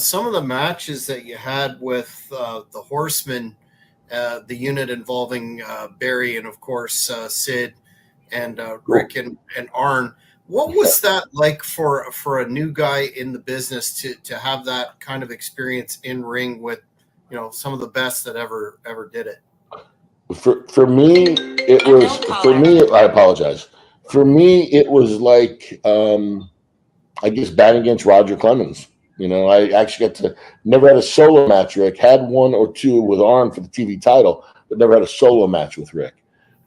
some of the matches that you had with the Horsemen, the unit involving Barry and, of course, Sid and Rick and Arn. What was that like for a new guy in the business to have that kind of experience in ring with, some of the best that ever did it? For me, it was for me. I apologize. For me, it was like I guess batting against Roger Clemens. I actually got to never had a solo match. Rick had one or two with Arn for the TV title, but never had a solo match with Rick.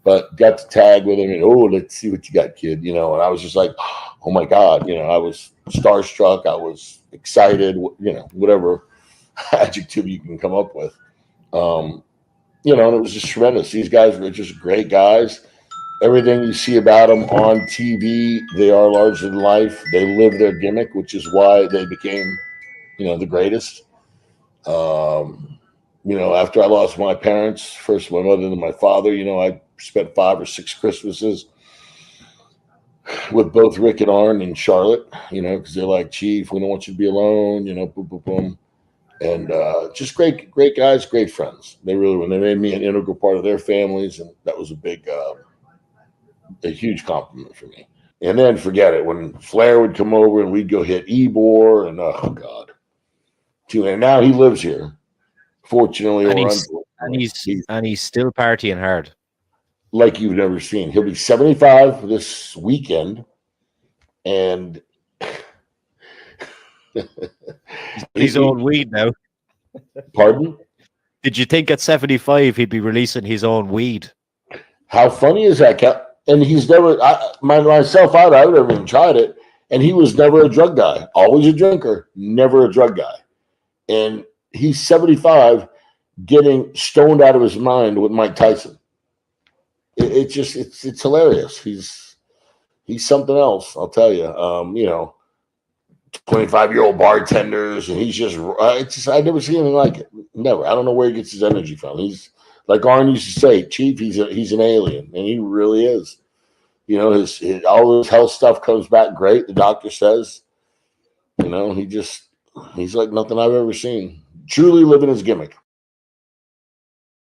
But got to tag with him and let's see what you got, kid. And I was just like, oh my God, I was starstruck. I was excited. Whatever adjective you can come up with. And it was just tremendous. These guys were just great guys. Everything you see about them on TV, they are larger than life. They live their gimmick, which is why they became, the greatest. After I lost my parents, first my mother, then my father, I spent 5 or 6 Christmases with both Rick and Arn in Charlotte, because they're like, Chief, we don't want you to be alone, boom, boom, boom. And just great guys, great friends. They really were. They made me an integral part of their families, and that was a huge compliment for me. And then forget it, when Flair would come over and we'd go hit Ebor, and oh God. And now he lives here, fortunately, and he's still partying hard. Like you've never seen. He'll be 75 this weekend, and his own weed now. Pardon? Did you think at 75 he'd be releasing his own weed? How funny is that, Cap? And he's never, myself out, I would have even tried it. And he was never a drug guy, always a drinker, never a drug guy. And he's 75 getting stoned out of his mind with Mike Tyson. It's hilarious. He's something else, I'll tell you. 25-year-old bartenders, and he's just I never seen anything like it. Never. I don't know where he gets his energy from. He's like Arn used to say, Chief, he's an alien, and he really is. His all his health stuff comes back great. The doctor says, he's like nothing I've ever seen. Truly living his gimmick.